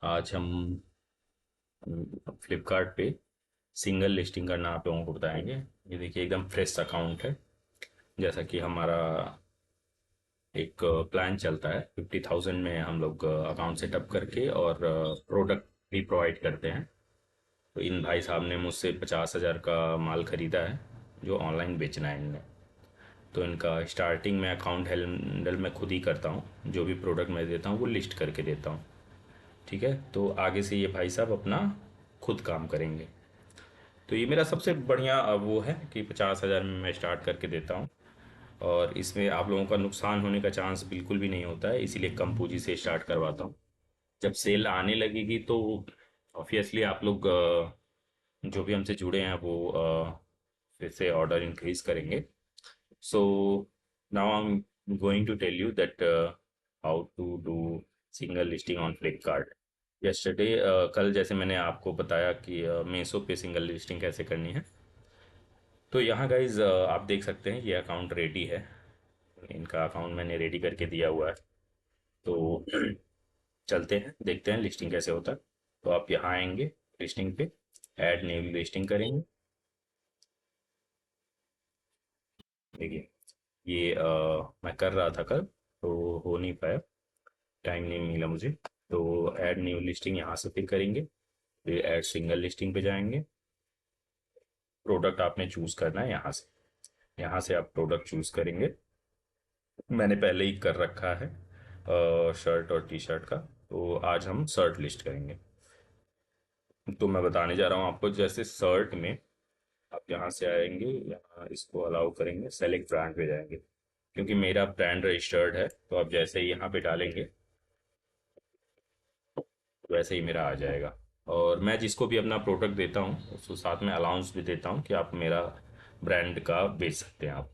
आज हम फ्लिपकार्ट पे सिंगल लिस्टिंग करना आप लोगों को बताएंगे। ये देखिए एकदम फ्रेश अकाउंट है। जैसा कि हमारा एक प्लान चलता है 50,000 में हम लोग अकाउंट सेटअप करके और प्रोडक्ट भी प्रोवाइड करते हैं। तो इन भाई साहब ने मुझसे 50,000 का माल खरीदा है जो ऑनलाइन बेचना है इनने। तो इनका स्टार्टिंग में अकाउंट हैंडल मैं खुद ही करता हूँ। जो भी प्रोडक्ट मैं देता हूँ वो लिस्ट करके देता हूँ। ठीक है, तो आगे से ये भाई साहब अपना खुद काम करेंगे। तो ये मेरा सबसे बढ़िया वो है कि 50,000 में मैं स्टार्ट करके देता हूँ। और इसमें आप लोगों का नुकसान होने का चांस बिल्कुल भी नहीं होता है, इसीलिए कम पूंजी से स्टार्ट करवाता हूँ। जब सेल आने लगेगी तो ऑब्वियसली आप लोग जो भी हमसे जुड़े हैं वो फिर से ऑर्डर इंक्रीज करेंगे। So now I am going to tell you that how to do single listing on Flipkart. Yesterday कल जैसे मैंने आपको बताया कि मेसो पे सिंगल लिस्टिंग कैसे करनी है। तो यहाँ गाइज आप देख सकते हैं ये अकाउंट रेडी है। इनका अकाउंट मैंने रेडी करके दिया हुआ है। तो चलते हैं देखते हैं लिस्टिंग कैसे होता है। तो आप यहाँ आएंगे लिस्टिंग पे, ऐड न्यू लिस्टिंग करेंगे। देखिए ये मैं कर रहा था कल तो हो नहीं पाया, टाइम नहीं मिला मुझे। तो ऐड न्यू लिस्टिंग यहाँ से फिर करेंगे, फिर ऐड सिंगल लिस्टिंग पे जाएंगे। प्रोडक्ट आपने चूज करना है यहाँ से आप प्रोडक्ट चूज करेंगे। मैंने पहले ही कर रखा है शर्ट और टी शर्ट का। तो आज हम शर्ट लिस्ट करेंगे। तो मैं बताने जा रहा हूँ आपको, जैसे शर्ट में आप यहाँ से आएंगे, यहाँ इसको अलाउ करेंगे, सेलेक्ट ब्रांड पे जाएंगे। क्योंकि मेरा ब्रांड रजिस्टर्ड है तो आप जैसे ही यहाँ पे डालेंगे तो वैसे ही मेरा आ जाएगा। और मैं जिसको भी अपना प्रोडक्ट देता हूँ उसको साथ में अलाउंस भी देता हूँ कि आप मेरा ब्रांड का बेच सकते हैं आप।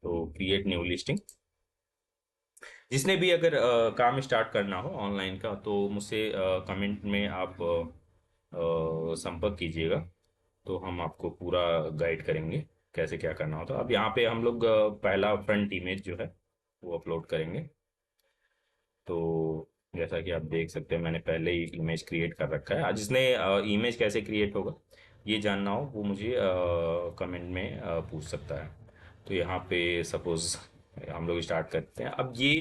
तो क्रिएट न्यू लिस्टिंग। जिसने भी अगर काम स्टार्ट करना हो ऑनलाइन का तो मुझसे कमेंट में आप संपर्क कीजिएगा। तो हम आपको पूरा गाइड करेंगे कैसे क्या करना होता है। अब यहाँ पे हम लोग पहला फ्रंट इमेज जो है वो अपलोड करेंगे। तो जैसा कि आप देख सकते हैं मैंने पहले ही इमेज क्रिएट कर रखा है। जिसने इमेज कैसे क्रिएट होगा ये जानना हो वो मुझे कमेंट में पूछ सकता है। तो यहाँ पे सपोज हम लोग स्टार्ट करते हैं। अब ये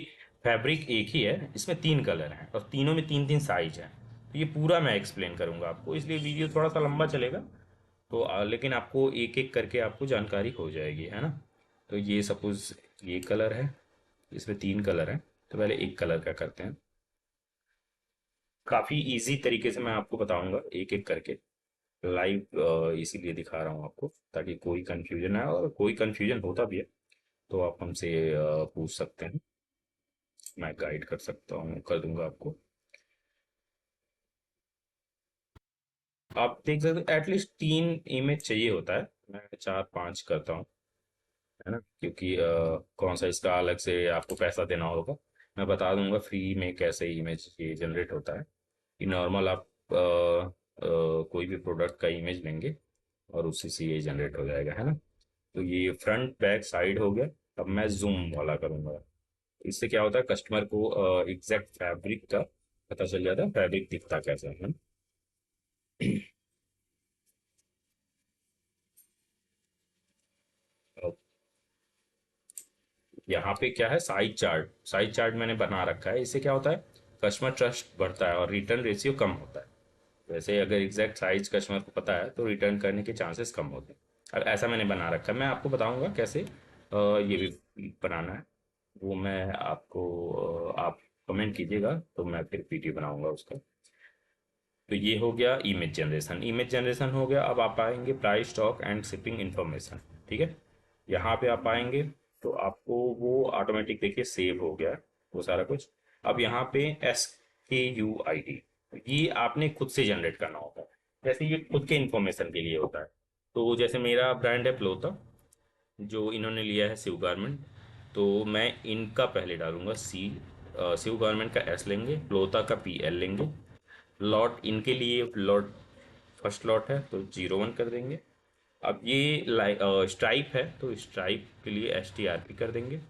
फैब्रिक एक ही है, इसमें तीन कलर हैं और तीनों में तीन तीन साइज हैं। तो ये पूरा मैं एक्सप्लेन करूंगा आपको, इसलिए वीडियो थोड़ा सा लंबा चलेगा। तो लेकिन आपको एक एक करके आपको जानकारी हो जाएगी, है ना। तो ये सपोज ये कलर है, इसमें तीन कलर हैं। तो पहले एक कलर का करते हैं। काफी इजी तरीके से मैं आपको बताऊंगा एक एक करके, लाइव इसीलिए दिखा रहा हूँ आपको ताकि कोई कंफ्यूजन ना हो। और कोई कंफ्यूजन होता भी है तो आप हमसे पूछ सकते हैं, मैं गाइड कर सकता हूँ, कर दूंगा आपको। आप देख सकते हो एटलीस्ट तीन इमेज चाहिए होता है, मैं चार पांच करता हूँ, है ना। क्योंकि कौन सा इसका अलग से आपको पैसा देना होगा। मैं बता दूंगा फ्री में कैसे इमेज ये जनरेट होता है। कि नॉर्मल आप कोई भी प्रोडक्ट का इमेज लेंगे और उसी से ये जनरेट हो जाएगा, है ना। तो ये फ्रंट बैक साइड हो गया। अब मैं जूम वाला करूंगा। इससे क्या होता है कस्टमर को एग्जैक्ट फैब्रिक का पता चल जाता है, फैब्रिक दिखता कैसा है। अब यहाँ पे क्या है, साइज चार्ट मैंने बना रखा है। इससे क्या होता है कस्टमर ट्रस्ट बढ़ता है और रिटर्न रेशियो कम होता है। वैसे अगर एग्जैक्ट साइज कस्टमर को पता है तो रिटर्न करने के चांसेस कम होते हैं। अब ऐसा मैंने बना रखा है, मैं आपको बताऊंगा कैसे ये भी बनाना है। वो मैं आपको आप कमेंट कीजिएगा तो मैं फिर वीडियो बनाऊंगा उसका। तो ये हो गया इमेज जनरेशन, इमेज जनरेशन हो गया। अब आप आएंगे price stock and shipping information. ठीक है, यहाँ पे आप आएंगे तो आपको वो ऑटोमेटिक देखिए सेव हो गया है वो सारा कुछ। अब यहाँ पे SKUID ये आपने खुद से जनरेट करना होता है। जैसे ये खुद के इंफॉर्मेशन के लिए होता है। तो जैसे मेरा ब्रांड है प्लोथा, जो इन्होंने लिया है शिव गारमेंट। तो मैं इनका पहले डालूंगा सी, शिव गारमेंट का S लेंगे, प्लोथा का PL लेंगे। लॉट इनके लिए लॉट फर्स्ट लॉट है तो 01 कर देंगे। अब ये स्ट्राइप है तो स्ट्राइप के लिए STRP कर देंगे।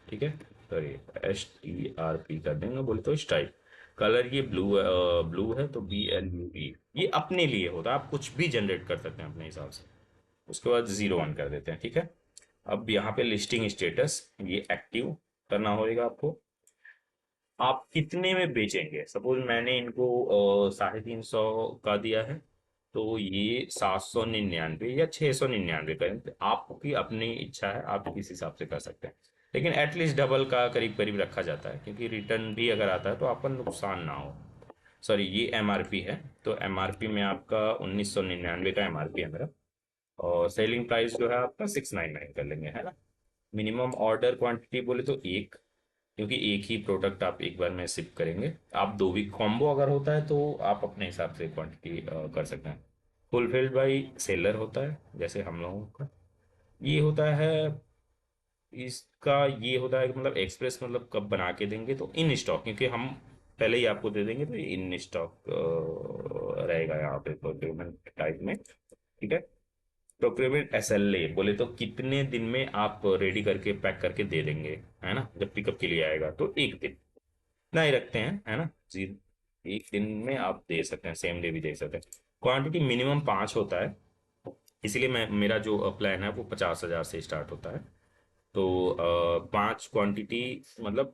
ठीक है, सॉरी STRP कर देंगे बोले तो स्ट्राइप। कलर ये ब्लू है तो BLUE, ये अपने लिए होता है, आप कुछ भी जनरेट कर सकते हैं अपने हिसाब से। उसके बाद 0 1 कर देते हैं, ठीक है। अब यहाँ पे लिस्टिंग स्टेटस ये एक्टिव करना होगा आपको। आप कितने में बेचेंगे, सपोज मैंने इनको 350 का दिया है, तो ये 799 या 699 करें, तो आपकी अपनी इच्छा है, आप किस हिसाब से कर सकते हैं। लेकिन एटलीस्ट डबल का करीब करीब रखा जाता है, क्योंकि रिटर्न भी अगर आता है तो आपका नुकसान ना हो। सॉरी, ये MRP है, तो MRP में आपका 1999 का MRP है मेरा, और सेलिंग प्राइस जो है आपका 699 कर लेंगे, है ना। मिनिमम ऑर्डर क्वांटिटी बोले तो एक, क्योंकि एक ही प्रोडक्ट आप एक बार में शिप करेंगे। आप दो भी कॉम्बो अगर होता है तो आप अपने हिसाब से क्वांटिटी कर सकते हैं। फुलफिल्ड बाई सेलर होता है, जैसे हम लोगों का ये होता है। इसका ये होता है कि मतलब एक्सप्रेस मतलब कब बना के देंगे, तो इन स्टॉक, क्योंकि हम पहले ही आपको दे देंगे, तो ये इन स्टॉक रहेगा यहाँ पे प्रोक्योरमेंट टाइप में, ठीक है। प्रोक्योरमेंट SLA बोले तो कितने दिन में आप रेडी करके पैक करके दे देंगे, है ना। जब पिकअप के लिए आएगा तो एक दिन ना ही रखते हैं, है ना जी। एक दिन में आप दे सकते हैं, सेम डे भी दे सकते हैं। क्वांटिटी मिनिमम 5 होता है, इसलिए मैं मेरा जो प्लान है वो 50,000 से स्टार्ट होता है। तो 5 क्वांटिटी मतलब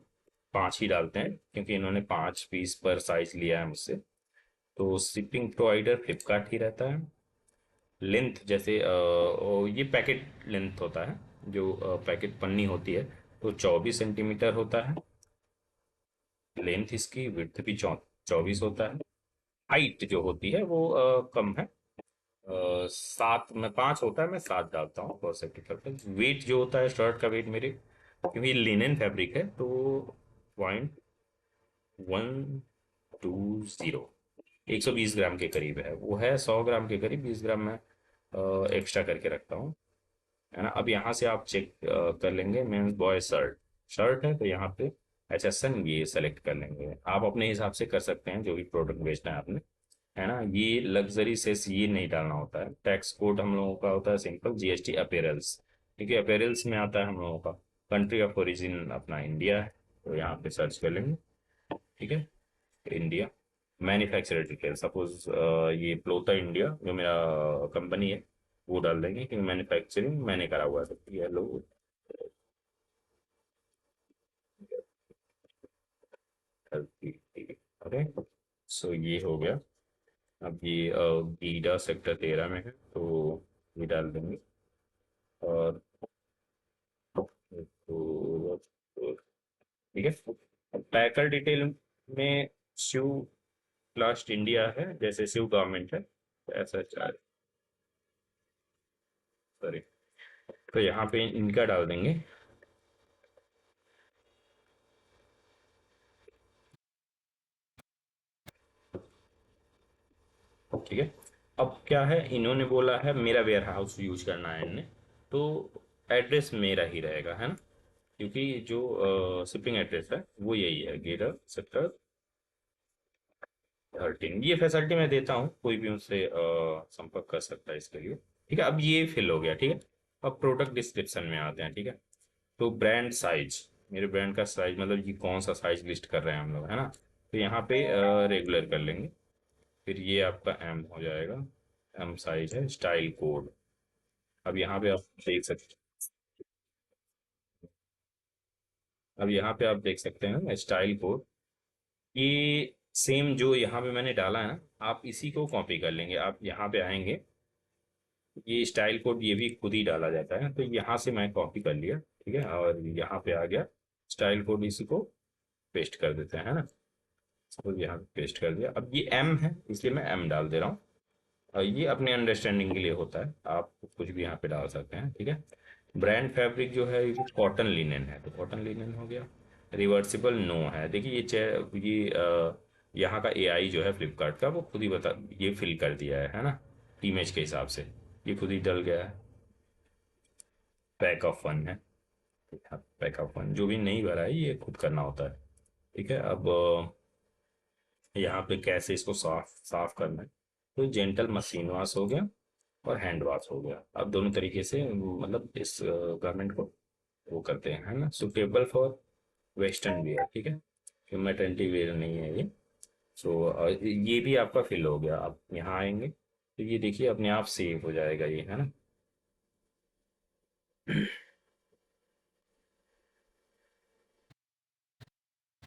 5 ही डालते हैं, क्योंकि इन्होंने 5 पीस पर साइज लिया है मुझसे। तो शिपिंग प्रोवाइडर फ्लिपकार्ट ही रहता है। लेंथ जैसे ये पैकेट लेंथ होता है, जो पैकेट पन्नी होती है, तो 24 सेंटीमीटर होता है लेंथ इसकी। विड्थ भी 24 होता है। हाइट जो होती है वो कम है, 7 में 5 होता है, मैं 7 डालता हूँ फॉर सेफ्टी पर्पज। वेट जो होता है शर्ट का वेट मेरे, क्योंकि लिनन फैब्रिक है, तो 0.120, 120 ग्राम के करीब है वो, है 100 ग्राम के करीब, 20 ग्राम में एक्स्ट्रा करके रखता हूँ, है ना। अब यहाँ से आप चेक कर लेंगे, मेंस बॉय शर्ट, शर्ट है तो यहाँ पे HSN ये सेलेक्ट कर लेंगे। आप अपने हिसाब से कर सकते हैं जो भी प्रोडक्ट बेचना है आपने, है ना। ये लग्जरी सेस ये नहीं डालना होता है। टैक्स कोड हम लोगों का होता है सिंपल GST अपेरल्स, क्योंकि अपेरल्स में आता है हम लोगों का। कंट्री ऑफ ओरिजिन अपना इंडिया है, तो यहाँ पे सर्च कर लेंगे, ठीक है, इंडिया। मैन्युफैक्चरर डिटेल सपोज ये प्लोथा इंडिया जो मेरा कंपनी है वो डाल देंगे, क्योंकि मैन्युफैक्चरिंग मैंने करा हुआ है, तो ये लो। ओके, सो ये हो गया। अब ये गीडा सेक्टर 13 में है, तो ये डाल देंगे। और तो ठीक है। पैकर डिटेल में शिव लास्ट इंडिया है, जैसे शिव गवर्नमेंट है, ऐसा चार, सॉरी, तो यहाँ पे इनका डाल देंगे। ठीक है। अब क्या है, इन्होंने बोला है मेरा वेयर हाउस यूज करना है इनने, तो एड्रेस मेरा ही रहेगा, है ना, क्योंकि जो शिपिंग एड्रेस है वो यही है, गेरा सेक्टर 13। ये फैसिलिटी मैं देता हूँ, कोई भी उनसे संपर्क कर सकता है इसके लिए, ठीक है। अब ये फिल हो गया, ठीक है। अब प्रोडक्ट डिस्क्रिप्शन में आते हैं, ठीक है। तो ब्रांड साइज, मेरे ब्रांड का साइज मतलब ये कौन सा साइज लिस्ट कर रहे हैं हम लोग, है ना। तो यहाँ पे रेगुलर कर लेंगे, फिर ये आपका M हो जाएगा, M साइज है। स्टाइल कोड, अब यहाँ पे आप देख सकते अब यहाँ पे आप देख सकते हैं ना स्टाइल कोड, ये सेम जो यहाँ पे मैंने डाला है ना, आप इसी को कॉपी कर लेंगे। आप यहाँ पे आएंगे, ये स्टाइल कोड ये भी खुद ही डाला जाता है, तो यहाँ से मैं कॉपी कर लिया, ठीक है, और यहाँ पे आ गया स्टाइल कोड, इसी को पेस्ट कर देते हैं, है ना। तो यहाँ पे पेस्ट कर दिया। अब ये M है, इसलिए मैं M डाल दे रहा हूँ, और ये अपने अंडरस्टैंडिंग के लिए होता है, आप कुछ भी यहाँ पे डाल सकते हैं, ठीक है। ब्रांड फैब्रिक जो है ये कॉटन लिनन है, तो कॉटन लिनन हो गया। रिवर्सिबल नो है, देखिए यहाँ का AI जो है फ्लिपकार्ट का, वो खुद ही बता, ये फिल कर दिया है ना, इमेज के हिसाब से ये खुद ही डल गया है। पैक ऑफ वन है, पैक ऑफ वन, जो भी नहीं भरा है ये खुद करना होता है, ठीक है। अब यहाँ पे कैसे इसको साफ साफ करना है, तो जेंटल मशीन वॉश हो गया और हैंड वॉश हो गया। अब दोनों तरीके से मतलब इस गारमेंट को वो करते हैं, है ना। सुटेबल फॉर वेस्टर्न वेयर, ठीक है, कि मैटर्निटी वेयर नहीं है ये। सो ये भी आपका फिल हो गया। आप यहाँ आएंगे तो ये देखिए अपने आप सेव हो जाएगा ये, है ना।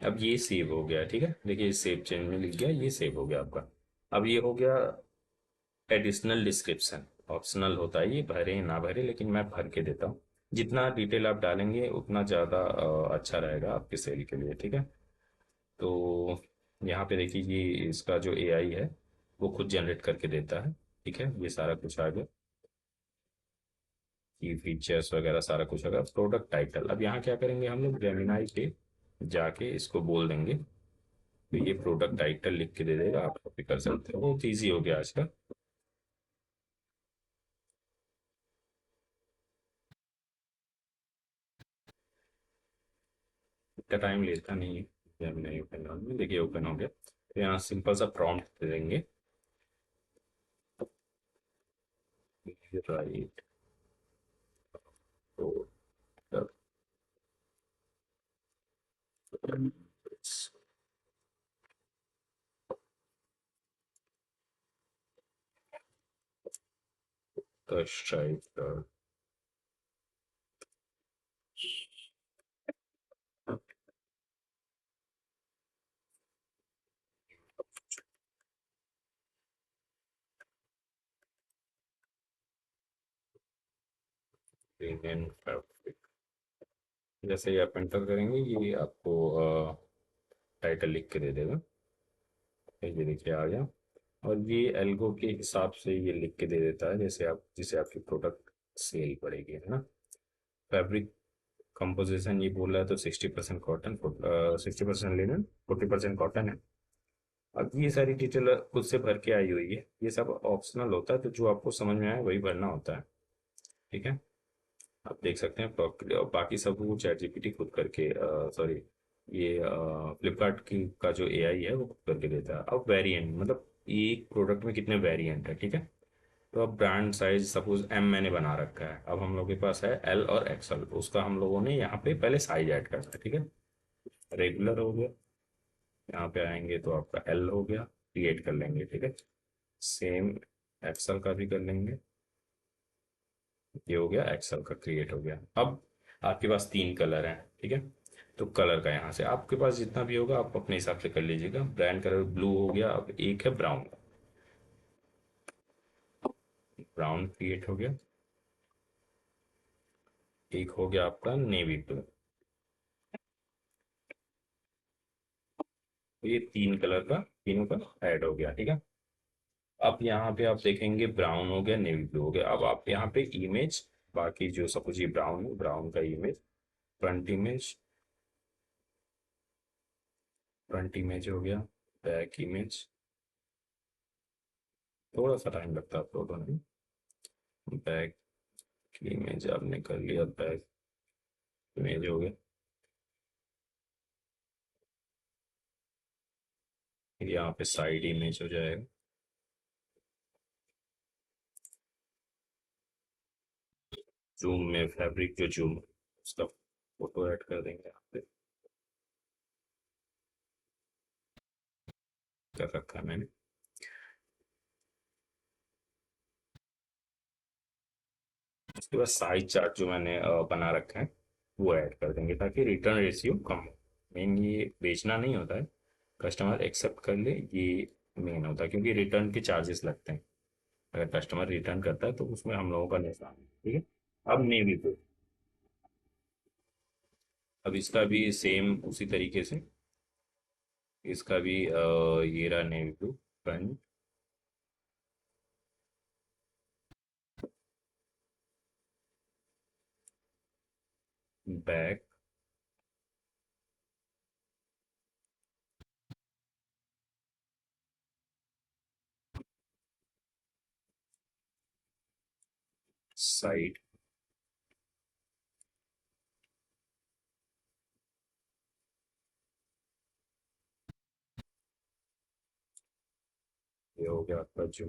अब ये सेव हो गया, ठीक है। देखिए सेव चेंज में लिख गया, ये सेव हो गया आपका। अब ये हो गया एडिशनल डिस्क्रिप्शन। ऑप्शनल होता है ये, भरे ना भरे, लेकिन मैं भर के देता हूँ। जितना डिटेल आप डालेंगे उतना ज़्यादा अच्छा रहेगा आपके सेल के लिए, ठीक है। तो यहाँ पे देखिए ये इसका जो एआई है वो खुद जनरेट करके देता है, ठीक है। ये सारा कुछ आ गया, की फीचर्स वगैरह सारा कुछ होगा। प्रोडक्ट टाइटल, अब यहाँ क्या करेंगे हम लोग, जेमिनाई पे जाके इसको बोल देंगे तो ये प्रोडक्ट टाइटल लिख के दे देगा, आप कॉपी कर सकते हो। बहुत ईजी हो गया आज का। इतना टाइम लेता नहीं है। जेमिनाई ओपन में देखिए ओपन हो गया, तो यहाँ सिंपल सा प्रॉम्प्ट दे देंगे, right the strike premium fabric. जैसे ही आप एंटर करेंगे ये आपको टाइटल लिख के दे देगा। ये देखिए आ गया। और ये एल्गो के हिसाब से ये लिख के दे देता है, जैसे आप जिसे आपकी प्रोडक्ट सेल पड़ेगी, है ना। फैब्रिक कंपोजिशन ये बोल रहा है तो 60% कॉटन, 60% लिनन, 40% कॉटन है। अब ये सारी डिटेल खुद से भर के आई हुई है, ये सब ऑप्शनल होता है, तो जो आपको समझ में आए वही भरना होता है, ठीक है। आप देख सकते हैं और बाकी सब वो चैट जीपीटी खुद करके, सॉरी, ये फ्लिपकार्ट की का जो एआई है वो खुद करके देता है। अब वेरिएंट मतलब एक प्रोडक्ट में कितने वेरिएंट है, ठीक है। तो अब ब्रांड साइज सपोज एम मैंने बना रखा है, अब हम लोग के पास है एल और एक्सएल, उसका हम लोगों ने यहाँ पे पहले साइज ऐड करना है, ठीक है। रेगुलर हो गया, यहाँ पे आएंगे तो आपका एल हो गया, क्रिएट कर लेंगे, ठीक है। सेम एक्सएल का भी कर लेंगे, ये हो गया एक्सेल का क्रिएट हो गया। अब आपके पास तीन कलर हैं, ठीक है। तो कलर का यहाँ से आपके पास जितना भी होगा आप अपने हिसाब से कर लीजिएगा। ब्रांड कलर ब्लू हो गया, अब एक है ब्राउन, ब्राउन क्रिएट हो गया। एक हो गया आपका नेवी ब्लू। तो ये तीन कलर का तीनों का ऐड हो गया, ठीक है। अब यहाँ पे आप देखेंगे ब्राउन हो गया, नेवी ब्लू हो गया। अब आप यहाँ पे इमेज, बाकी जो सपोज ये ब्राउन है, ब्राउन का image, front image, front image हो गया, बैक इमेज, थोड़ा सा टाइम लगता है अपलोड होने में। बैक इमेज आपने कर लिया, बैक इमेज हो गया। फिर यहाँ पे साइड इमेज हो जाएगा। जूम में फैब्रिक जो जूम उसका फोटो ऐड कर देंगे यहाँ पे, कर रखा है मैंने। उसके बाद साइज चार्ट जो मैंने बना रखा है वो ऐड कर देंगे ताकि रिटर्न रेशियो कम हो। मेन ये बेचना नहीं होता है, कस्टमर एक्सेप्ट कर ले, ये मेन होता है, क्योंकि रिटर्न के चार्जेस लगते हैं। अगर कस्टमर रिटर्न करता है तो उसमें हम लोगों का नुकसान है, ठीक है। अब नेवी ब्लू, अब इसका भी सेम उसी तरीके से, इसका भी ये रहा navy blue, front, back, side, ये हो गया आपका जो।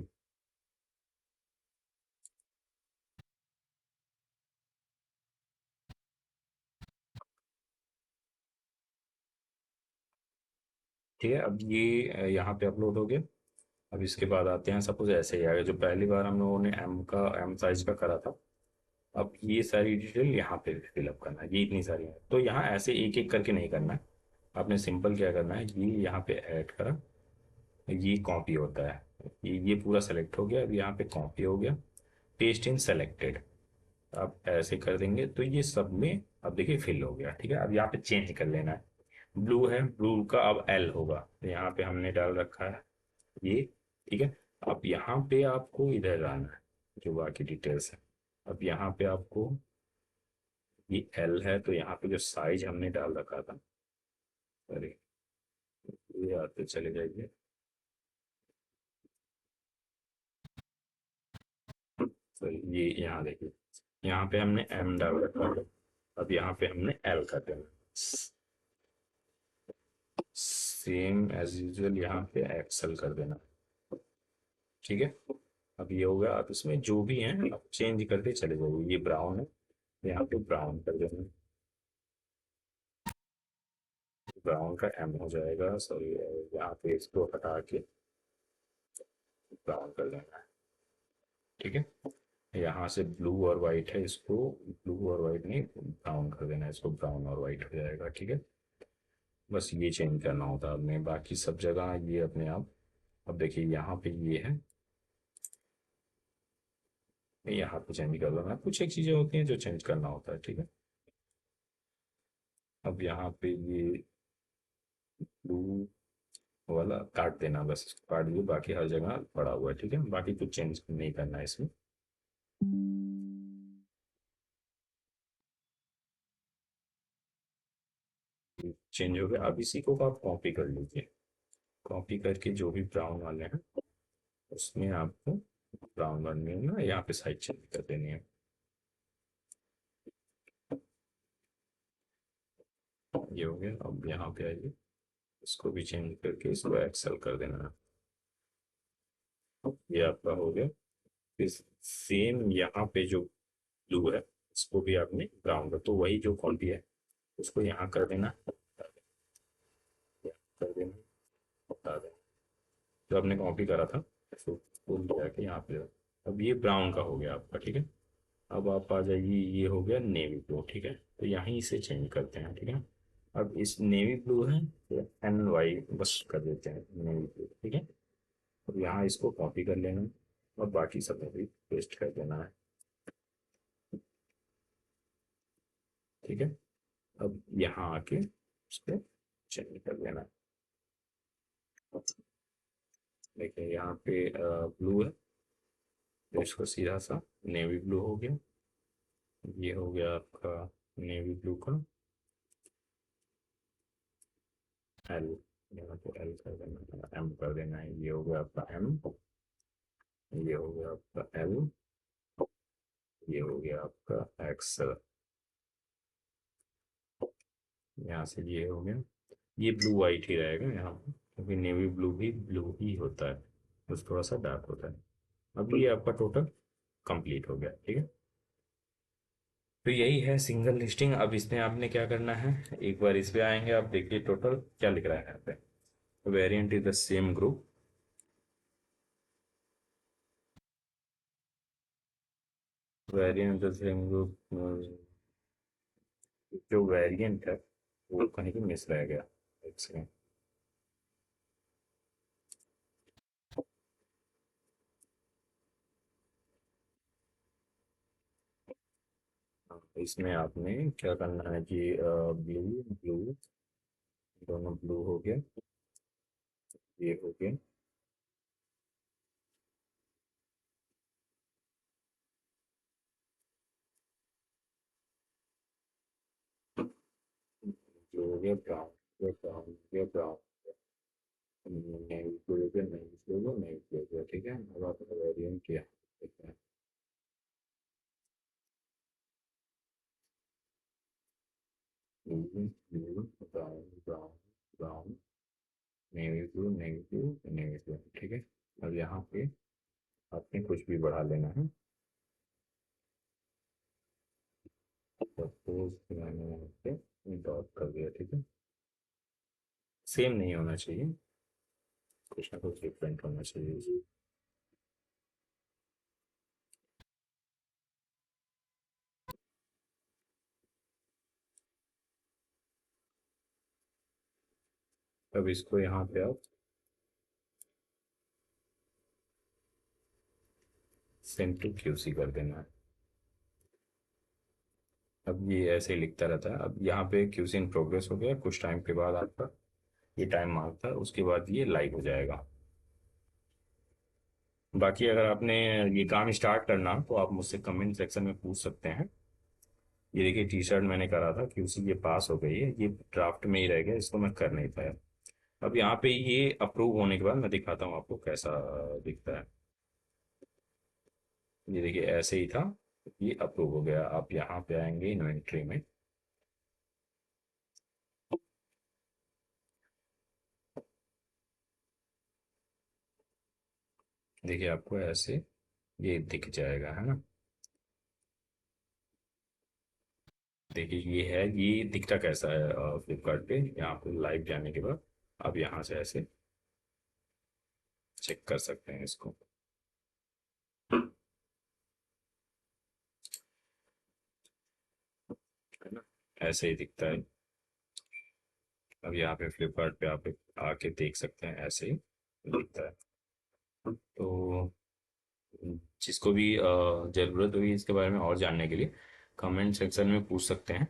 ठीक है, अब ये यहाँ पे अपलोड हो गया। अब इसके बाद आते हैं, सपोज ऐसे ही आएगा जो पहली बार हम लोगों ने एम साइज का करा था। अब ये सारी डिटेल यहाँ पे फिलअप करना है, ये इतनी सारी है, तो यहाँ ऐसे एक एक करके नहीं करना है। आपने सिंपल क्या करना है, ये यहाँ पे ऐड करा, ये कॉपी होता है, ये पूरा सेलेक्ट हो गया, अब यहाँ पे कॉपी हो गया, पेस्ट इन सेलेक्टेड। आप ऐसे कर देंगे तो ये सब में अब देखिए फिल हो गया। ठीक है, अब यहाँ पे चेंज कर लेना है। ब्लू है, ब्लू का अब एल होगा, तो यहाँ पे हमने डाल रखा है ये। ठीक है, अब यहाँ पे आपको इधर आना है, जो बाकी डिटेल्स है। अब यहाँ पे आपको ये एल है, तो यहाँ पे जो साइज हमने डाल रखा था, अरे ये आते चले जाइए, तो ये यहाँ देखिए, यहाँ पे हमने एम डाल रखा है। अब यहाँ पे हमने एल कर देना, सेम एज यूजल यहाँ पे एक्सेल कर देना। ठीक है, अब ये हो गया। अब इसमें जो भी है आप चेंज करते चले जाइए, ये ब्राउन है, यहाँ पे ब्राउन कर देना, ब्राउन का एम हो जाएगा, सॉरी, यहाँ पे इसको हटा के ब्राउन कर देना है। ठीक है, यहाँ से ब्लू और वाइट है, इसको ब्लू और वाइट नहीं, ब्राउन कर देना है, इसको ब्राउन और वाइट हो जाएगा। ठीक है, बस ये चेंज करना होता है आपने, बाकी सब जगह ये अपने आप। अब देखिए यहाँ पे ये है, यहाँ पे चेंज कर देना, कुछ एक चीजें होती हैं जो चेंज करना होता है। ठीक है, अब यहाँ पे ये ब्लू वाला काट देना, बस इसको काट दिए, बाकी हर जगह पड़ा हुआ है। ठीक है, बाकी कुछ चेंज नहीं करना है इसमें। चेंज हो गया, अब इसी को आप कॉपी कर लीजिए, कॉपी करके जो भी ब्राउन वाले हैं उसमें आपको ब्राउन वाले में ना यहाँ पे साइड चेंज कर देनी है। ये हो गया, अब यहाँ पे आइए, इसको भी चेंज करके इसको एक्सेल कर देना है। ये आपका हो गया। फिर सेम यहाँ पे जो ब्लू है, इसको भी आपने ब्राउन कर, तो वही जो क्वालिटी है उसको यहाँ कर देना, कर देना, हटा देना, जो आपने कॉपी करा था उसको पुल किया के यहाँ पे। अब ये ब्राउन का हो गया आपका। ठीक है, अब आप आ जाइए, ये हो गया नेवी ब्लू। ठीक है, तो यहीं से चेंज करते हैं। ठीक है, अब इस नेवी ब्लू है, तो एन वाई बस कर देते हैं नेवी ब्लू। ठीक है, अब यहाँ इसको कॉपी कर लेना है और बाकी सब में भी पेस्ट कर देना है। ठीक है, अब यहाँ आके उस पर चेंज कर लेना है। देखिए यहाँ पे ब्लू है, तो इसको सीधा सा नेवी ब्लू हो गया। ये हो गया आपका नेवी ब्लू का एल, यहाँ पे एल कर देना, एम कर देना है, ये हो गया आपका एम, ये हो गया आपका एल, ये हो गया आपका एक्स, यहाँ से ये हो गया। ये ब्लू वाइट ही रहेगा यहाँ पे, क्योंकि नेवी ब्लू भी ब्लू ही होता है, बस थोड़ा सा डार्क होता है। अब ये आपका टोटल कंप्लीट हो गया। ठीक है, तो यही है सिंगल लिस्टिंग। अब इसमें आपने क्या करना है, एक बार इस पे आएंगे, आप देखिए टोटल क्या लिख रहा है यहाँ पे, variant is the same group, variant the same group, जो वेरिएंट है वो कहीं भी मिस रह गया, एक सेकेंड। इसमें आपने क्या करना है कि ब्लू ब्लू, दोनों ब्लू हो गया, ये हो गया, जो हो गया ब्राउन, ये ब्राउन, ये ब्राउन, नेवी ब्लू हो गया, नेवी ब्लू हो गया, नेवी ब्लू हो गया। ठीक है, अब आपने वेरिएंट किया, ठीक है, blue blue, brown brown brown, navy blue navy blue. ठीक है, अब यहाँ पे आपने कुछ भी बढ़ा लेना है, सपोज मैंने यहाँ पे डॉट कर दिया। ठीक है, सेम नहीं होना चाहिए, कुछ ना कुछ डिफरेंट होना चाहिए। अब इसको यहाँ पे आप सेंड टू क्यूसी कर देना है। अब ये ऐसे ही लिखता रहता है। अब यहाँ पे क्यूसी इन प्रोग्रेस हो गया, कुछ टाइम के बाद आपका ये टाइम मांगता है, उसके बाद ये लाइव हो जाएगा। बाकी अगर आपने ये काम स्टार्ट करना तो आप मुझसे कमेंट सेक्शन में पूछ सकते हैं। ये देखिए टी शर्ट मैंने करा था, क्यूसी ये पास हो गई है, ये ड्राफ्ट में ही रह गया, इसको मैं कर नहीं पाया। अब यहाँ पे ये अप्रूव होने के बाद मैं दिखाता हूँ आपको कैसा दिखता है। ये देखिए ऐसे ही था, ये अप्रूव हो गया। आप यहाँ पे आएंगे इन्वेंट्री में, देखिए आपको ऐसे ये दिख जाएगा, है ना। देखिए ये है, ये दिखता कैसा है फ्लिपकार्ट पे, यहाँ पे लाइव जाने के बाद आप यहाँ से ऐसे चेक कर सकते हैं इसको, है ना, ऐसे ही दिखता है। अब यहाँ पे फ्लिपकार्ट पे आप आके देख सकते हैं, ऐसे ही दिखता है। तो जिसको भी ज़रूरत हुई इसके बारे में और जानने के लिए कमेंट सेक्शन में पूछ सकते हैं।